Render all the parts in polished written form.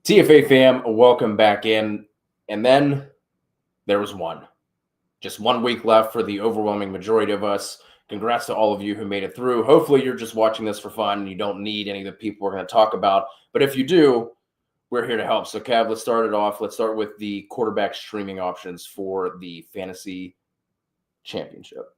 TFA fam, welcome back in. And then there was one. Just 1 week left for the overwhelming majority of us. Congrats to all of you who made it through. Hopefully, you're just watching this for fun and you don't need any of the people we're going to talk about. But if you do, we're here to help. So, Cav, let's start it off. Let's start with the quarterback streaming options for the fantasy championship.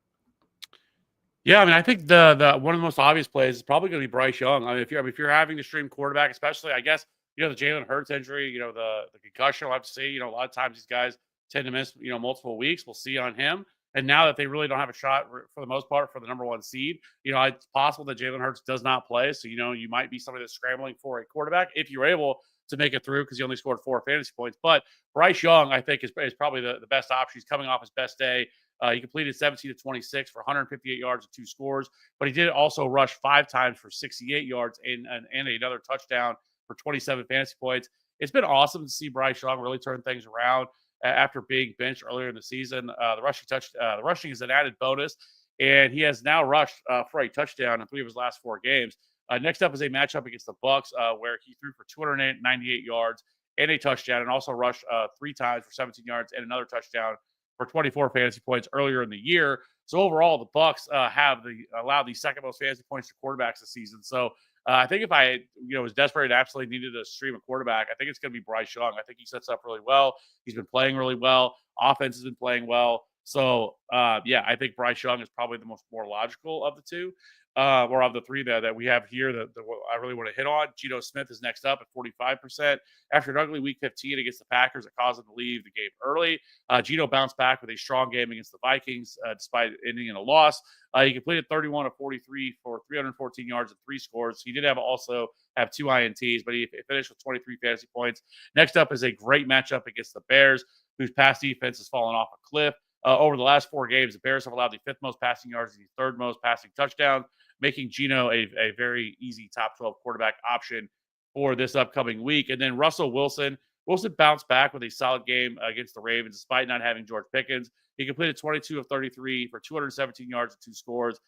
Yeah, I mean, I think the one of the most obvious plays is probably going to be Bryce Young. I mean, if you're having to stream quarterback, especially, I guess the Jalen Hurts injury, the concussion, we'll have to see. A lot of times these guys tend to miss multiple weeks. We'll see on him. And now that they really don't have a shot for the most part for the number one seed, it's possible that Jalen Hurts does not play. So you might be somebody that's scrambling for a quarterback if you're able to make it through because he only scored 4 fantasy points. But Bryce Young, I think, is probably the best option. He's coming off his best day. He completed 17 to 26 for 158 yards and 2 scores, but he did also rush 5 times for 68 yards and another touchdown for 27 fantasy points. It's been awesome to see Bryce Young really turn things around after being benched earlier in the season. The rushing is an added bonus, and he has now rushed for a touchdown in 3 of his last 4 games. Next up is a matchup against the Bucs, where he threw for 298 yards and a touchdown, and also rushed 3 times for 17 yards and another touchdown for 24 fantasy points earlier in the year. So overall, the Bucs have allowed the second most fantasy points to quarterbacks this season. So I think if I was desperate and absolutely needed to stream a quarterback, I think it's going to be Bryce Young. I think he sets up really well. He's been playing really well. Offense has been playing well. So I think Bryce Young is probably the more logical of the two. Or of the 3 that we have here that I really want to hit on. Geno Smith is next up at 45%. After an ugly week 15 against the Packers that caused him to leave the game early, Geno bounced back with a strong game against the Vikings despite ending in a loss. He completed 31 of 43 for 314 yards and 3 scores. He did also have 2 INTs, but he finished with 23 fantasy points. Next up is a great matchup against the Bears, whose pass defense has fallen off a cliff. Over the last 4 games, the Bears have allowed the 5th most passing yards and the 3rd most passing touchdowns, making Geno a very easy top 12 quarterback option for this upcoming week. And then Russell Wilson. Wilson bounced back with a solid game against the Ravens despite not having George Pickens. He completed 22 of 33 for 217 yards and 2 scores.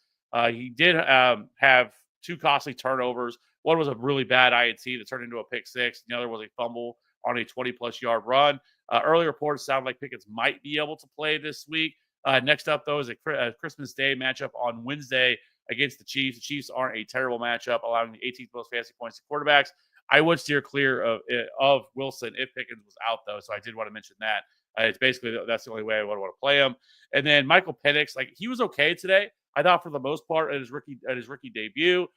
He did have 2 costly turnovers. One was a really bad INT that turned into a pick 6. The other was a fumble on a 20-plus yard run. Early reports sound like Pickens might be able to play this week. Next up, though, is a Christmas Day matchup on Wednesday against the Chiefs. The Chiefs aren't a terrible matchup, allowing the 18th most fantasy points to quarterbacks. I would steer clear of Wilson if Pickens was out, though, so I did want to mention that. It's basically that's the only way I would want to play him. And then Michael Penix, he was okay today. I thought for the most part at his rookie debut,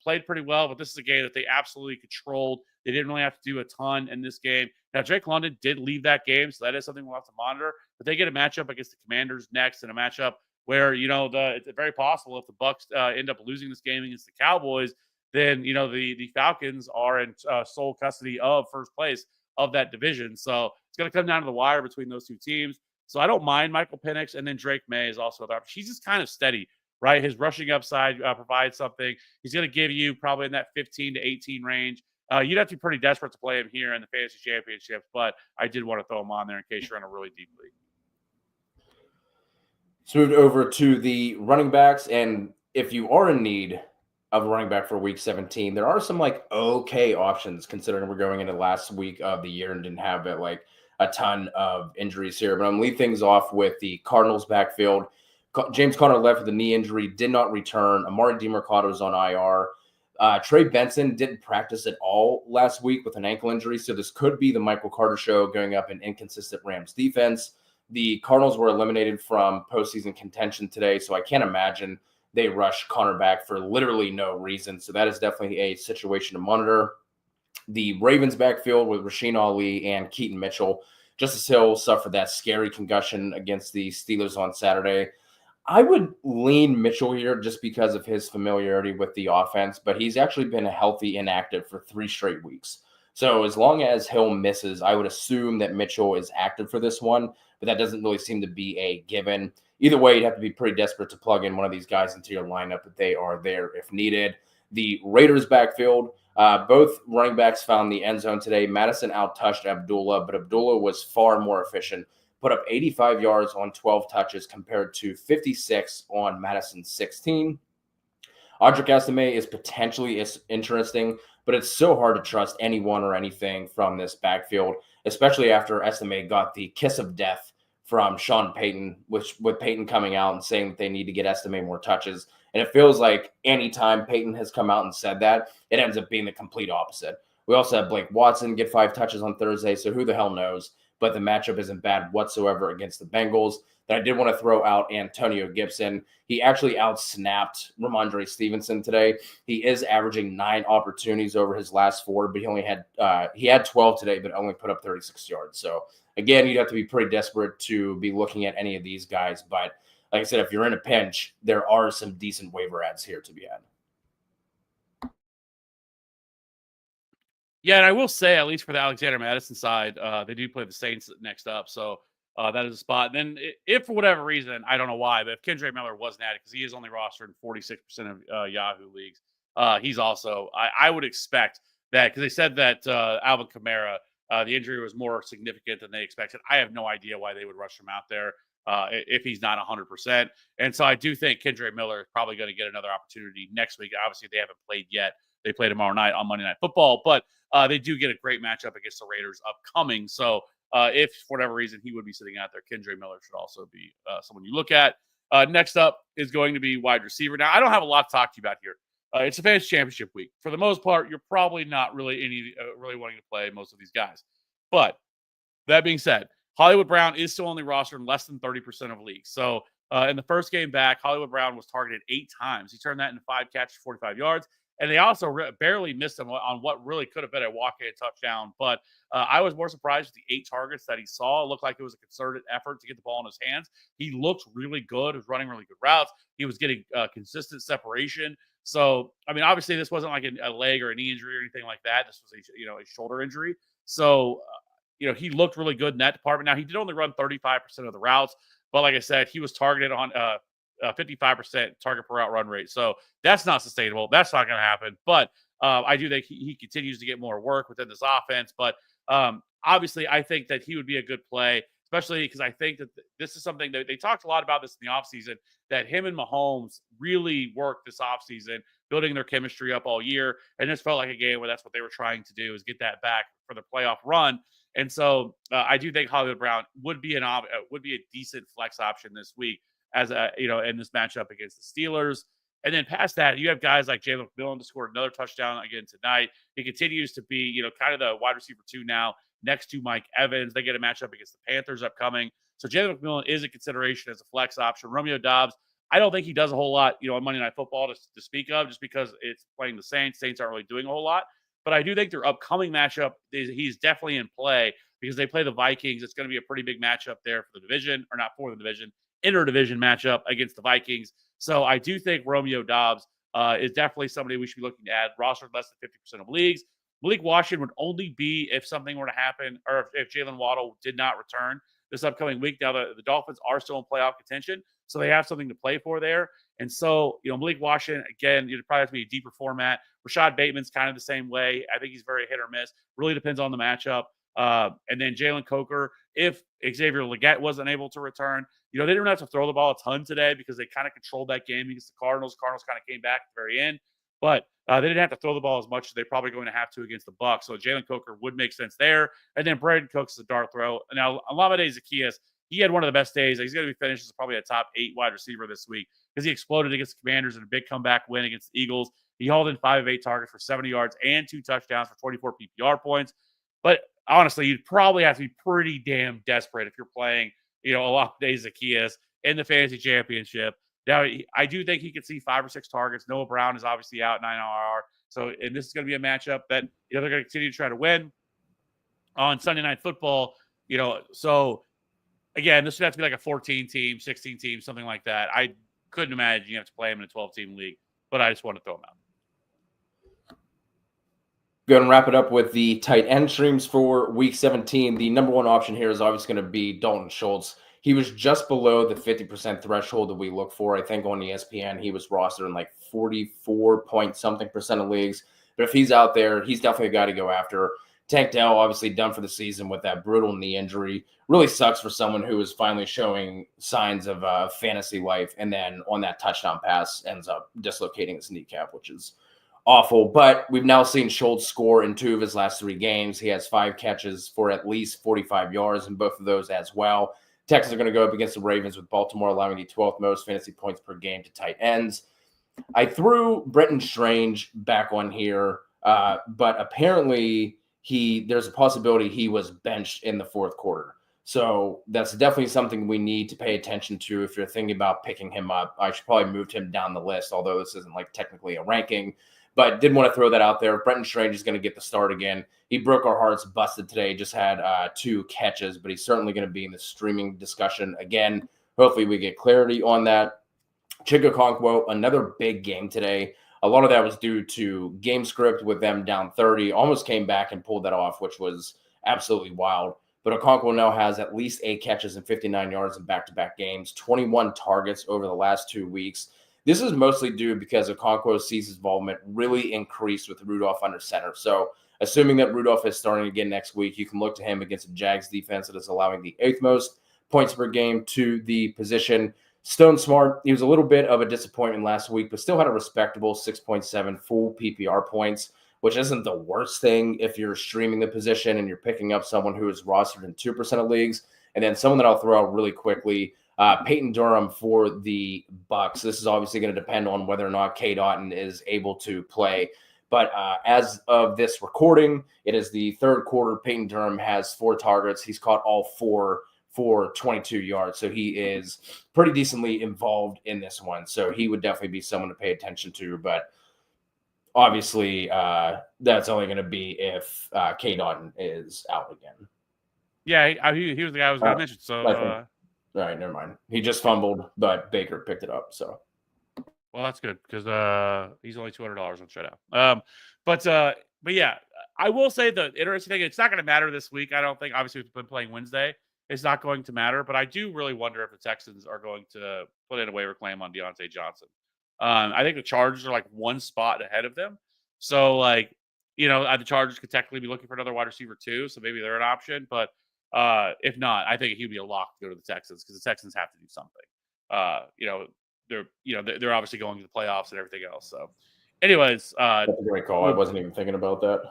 played pretty well, but this is a game that they absolutely controlled. They didn't really have to do a ton in this game. Now, Drake London did leave that game, so that is something we'll have to monitor. But they get a matchup against the Commanders next, and a matchup where it's very possible if the Bucs end up losing this game against the Cowboys, then the Falcons are in sole custody of first place of that division. So it's going to come down to the wire between those 2 teams. So I don't mind Michael Penix, and then Drake May is also there. He's just kind of steady, right? His rushing upside provides something. He's going to give you probably in that 15 to 18 range. You'd have to be pretty desperate to play him here in the fantasy championships, but I did want to throw him on there in case you're in a really deep league. Let's move over to the running backs, and if you are in need of a running back for week 17, there are some okay options considering we're going into the last week of the year and didn't have a ton of injuries here. But I'm going to lead things off with the Cardinals backfield. James Conner left with a knee injury, did not return. Amari DeMarcado is on IR. Trey Benson didn't practice at all last week with an ankle injury, so this could be the Michael Carter show going up an inconsistent Rams defense. The Cardinals were eliminated from postseason contention today, so I can't imagine they rush Conner back for literally no reason. So that is definitely a situation to monitor. The Ravens backfield with Rasheen Ali and Keaton Mitchell. Justice Hill suffered that scary concussion against the Steelers on Saturday. I would lean Mitchell here just because of his familiarity with the offense, but he's actually been a healthy inactive for 3 straight weeks. So as long as Hill misses, I would assume that Mitchell is active for this one, but that doesn't really seem to be a given. Either way, you'd have to be pretty desperate to plug in one of these guys into your lineup, but they are there if needed. The Raiders backfield, both running backs found the end zone today. Madison out-touched Abdullah, but Abdullah was far more efficient. Put up 85 yards on 12 touches compared to 56 on Madison's 16. Audric Estime is potentially interesting, but it's so hard to trust anyone or anything from this backfield, especially after Estime got the kiss of death from Sean Payton, which with Payton coming out and saying that they need to get Estime more touches. And it feels like anytime Payton has come out and said that, it ends up being the complete opposite. We also have Blake Watson get 5 touches on Thursday, so who the hell knows? But the matchup isn't bad whatsoever against the Bengals. Then I did want to throw out Antonio Gibson. He actually outsnapped Ramondre Stevenson today. He is averaging 9 opportunities over his last 4, but he had 12 today, but only put up 36 yards. So again, you'd have to be pretty desperate to be looking at any of these guys. But like I said, if you're in a pinch, there are some decent waiver ads here to be had. Yeah, and I will say, at least for the Alexander Madison side, they do play the Saints next up, so that is a spot. And then, if for whatever reason, I don't know why, but if Kendre Miller wasn't added, because he is only rostered in 46% of Yahoo leagues, he's also. I would expect that, because they said that Alvin Kamara, the injury was more significant than they expected. I have no idea why they would rush him out there if he's not 100%. And so I do think Kendre Miller is probably going to get another opportunity next week. Obviously, they haven't played yet. They play tomorrow night on Monday Night Football, but they do get a great matchup against the Raiders upcoming. So if for whatever reason he would be sitting out there, Kendre Miller should also be someone you look at. Next up is going to be wide receiver. Now, I don't have a lot to talk to you about here. It's a fantasy championship week. For the most part, you're probably not really really wanting to play most of these guys. But that being said, Hollywood Brown is still only rostered in less than 30% of leagues. So in the first game back, Hollywood Brown was targeted 8 times. He turned that into 5 catches, 45 yards. And they also barely missed him on what really could have been a walk-in touchdown. But I was more surprised with the 8 targets that he saw. It looked like it was a concerted effort to get the ball in his hands. He looked really good. He was running really good routes. He was getting consistent separation. So, I mean, obviously, this wasn't like a leg or a knee injury or anything like that. This was a shoulder injury. So, he looked really good in that department. Now, he did only run 35% of the routes. But like I said, he was targeted on 55% target per route run rate. So that's not sustainable. That's not going to happen. But I do think he continues to get more work within this offense. But obviously, I think that he would be a good play, especially because I think that this is something that they talked a lot about this in the offseason, that him and Mahomes really worked this offseason, building their chemistry up all year. And this felt like a game where that's what they were trying to do, is get that back for the playoff run. And so I do think Hollywood Brown would be a decent flex option this week, as in this matchup against the Steelers. And then past that, you have guys like Jalen McMillan to score another touchdown again tonight. He continues to be, kind of the wide receiver 2 now, next to Mike Evans. They get a matchup against the Panthers upcoming. So Jalen McMillan is a consideration as a flex option. Romeo Doubs, I don't think he does a whole lot, on Monday Night Football to speak of, just because it's playing the Saints. Saints aren't really doing a whole lot. But I do think their upcoming matchup, he's definitely in play, because they play the Vikings. It's going to be a pretty big matchup there for the division, or not for the division, interdivision matchup against the Vikings. So I do think Romeo Doubs is definitely somebody we should be looking to add. Rostered less than 50% of leagues. Malik Washington would only be if something were to happen, or if Jalen Waddle did not return this upcoming week. Now, the Dolphins are still in playoff contention, so they have something to play for there. And so, Malik Washington, again, you'd probably have to be a deeper format. Rashad Bateman's kind of the same way. I think he's very hit or miss. Really depends on the matchup. And then Jalen Coker, if Xavier Legette wasn't able to return, they didn't have to throw the ball a ton today, because they kind of controlled that game against the Cardinals. Cardinals kind of came back at the very end, but they didn't have to throw the ball as much as they're probably going to have to against the Bucs. So Jalen Coker would make sense there. And then Brandon Cooks is a dart throw. Now, Olamide Zaccheaus, he had one of the best days. He's going to be finished as probably a top 8 wide receiver this week, because he exploded against the Commanders in a big comeback win against the Eagles. He hauled in 5 of 8 targets for 70 yards and 2 touchdowns for 24 PPR points. But honestly, you'd probably have to be pretty damn desperate if you're playing, Olamide Zaccheaus in the fantasy championship. Now, I do think he could see 5 or 6 targets. Noah Brown is obviously out 9 IR. So, and this is going to be a matchup that they're going to continue to try to win on Sunday Night Football. So again, this would have to be like a 14-team, 16-team, something like that. I couldn't imagine you have to play him in a 12-team league, but I just want to throw him out. Go and wrap it up with the tight end streams for Week 17. The number one option here is obviously going to be Dalton Schultz. He was just below the 50% threshold that we look for. I think on ESPN, he was rostered in like 44 point something percent of leagues. But if he's out there, he's definitely a guy to go after. Tank Dell obviously done for the season with that brutal knee injury. Really sucks for someone who is finally showing signs of fantasy life, and then on that touchdown pass ends up dislocating his kneecap, which is awful. But we've now seen Schultz score in 2 of his last 3 games. He has 5 catches for at least 45 yards in both of those as well. Texans are going to go up against the Ravens, with Baltimore allowing the 12th most fantasy points per game to tight ends. I threw Brenton Strange back on here, but apparently there's a possibility he was benched in the 4th quarter. So that's definitely something we need to pay attention to if you're thinking about picking him up. I should probably move him down the list, although this isn't like technically a ranking. But did want to throw that out there. Brenton Strange is going to get the start again. He broke our hearts, busted today, just had 2 catches, but he's certainly going to be in the streaming discussion again. Hopefully we get clarity on that. Chigakonkwo, another big game today. A lot of that was due to game script with them down 30. Almost came back and pulled that off, which was absolutely wild. But Okonkwo now has at least 8 catches and 59 yards in back-to-back games, 21 targets over the last 2 weeks. This is mostly due because Okonkwo's season involvement really increased with Rudolph under center. So assuming that Rudolph is starting again next week, you can look to him against the Jags defense that is allowing the 8th most points per game to the position. Stone Smart, he was a little bit of a disappointment last week, but still had a respectable 6.7 full PPR points, which isn't the worst thing if you're streaming the position and you're picking up someone who is rostered in 2% of leagues. And then someone that I'll throw out really quickly, Peyton Durham for the Bucs. This is obviously going to depend on whether or not K. Dotton is able to play. But as of this recording, it is the 3rd quarter. Peyton Durham has 4 targets. He's caught all 4 for 22 yards. So he is pretty decently involved in this one. So he would definitely be someone to pay attention to. But obviously, that's only going to be if K. Dotton is out again. Yeah, he was the guy I was going to mention. So, all right, never mind. He just fumbled, but Baker picked it up. So, well, that's good because he's only $200 on shutout. But yeah, I will say the interesting thing, it's not going to matter this week. I don't think. Obviously, we've been playing Wednesday. It's not going to matter, but I do really wonder if the Texans are going to put in a waiver claim on Deontay Johnson. I think the Chargers are like 1 spot ahead of them. So, the Chargers could technically be looking for another wide receiver too. So maybe they're an option. But if not, I think he'd be a lock to go to the Texans because the Texans have to do something. They're obviously going to the playoffs and everything else. So, anyways, that's a great call. I wasn't even thinking about that.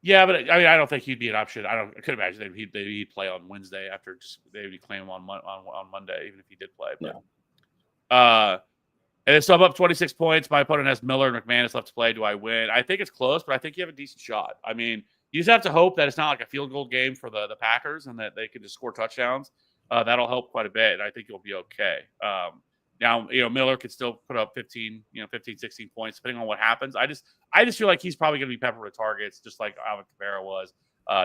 Yeah, but I mean, I don't think he'd be an option. I could imagine he'd play on Wednesday after they'd claim him on Monday, even if he did play. But, yeah. And so I'm up 26 points. My opponent has Miller and McManus left to play. Do I win? I think it's close, but I think you have a decent shot. I mean, you just have to hope that it's not like a field goal game for the Packers and that they can just score touchdowns. That'll help quite a bit, and I think you'll be okay. Now, Miller could still put up 15, 16 points, depending on what happens. I just feel like he's probably going to be peppered with targets, just like Alvin Kamara was.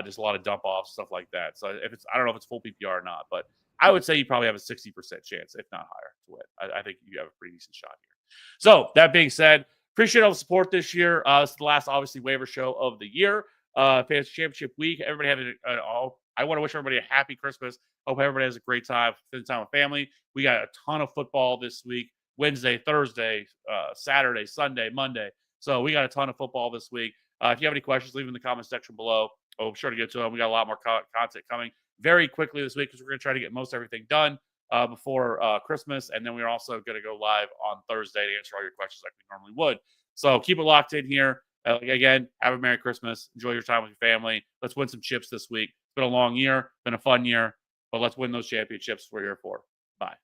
Just a lot of dump offs, stuff like that. So I don't know if it's full PPR or not, but I would say you probably have a 60% chance, if not higher, to win. I think you have a pretty decent shot here. So that being said, appreciate all the support this year. This is the last, obviously, waiver show of the year. Fantasy Championship week. Everybody having I want to wish everybody a happy Christmas. Hope everybody has a great time, spend time with family. We got a ton of football this week, Wednesday, Thursday, Saturday, Sunday, Monday. So we got a ton of football this week. If you have any questions, leave them in the comment section below. I'll be sure to get to them. We got a lot more content coming very quickly this week because we're going to try to get most everything done before Christmas. And then we're also going to go live on Thursday to answer all your questions like we normally would. So keep it locked in here. Again, have a Merry Christmas. Enjoy your time with your family. Let's win some chips this week. It's been a long year, been a fun year, but let's win those championships we're here for. Bye.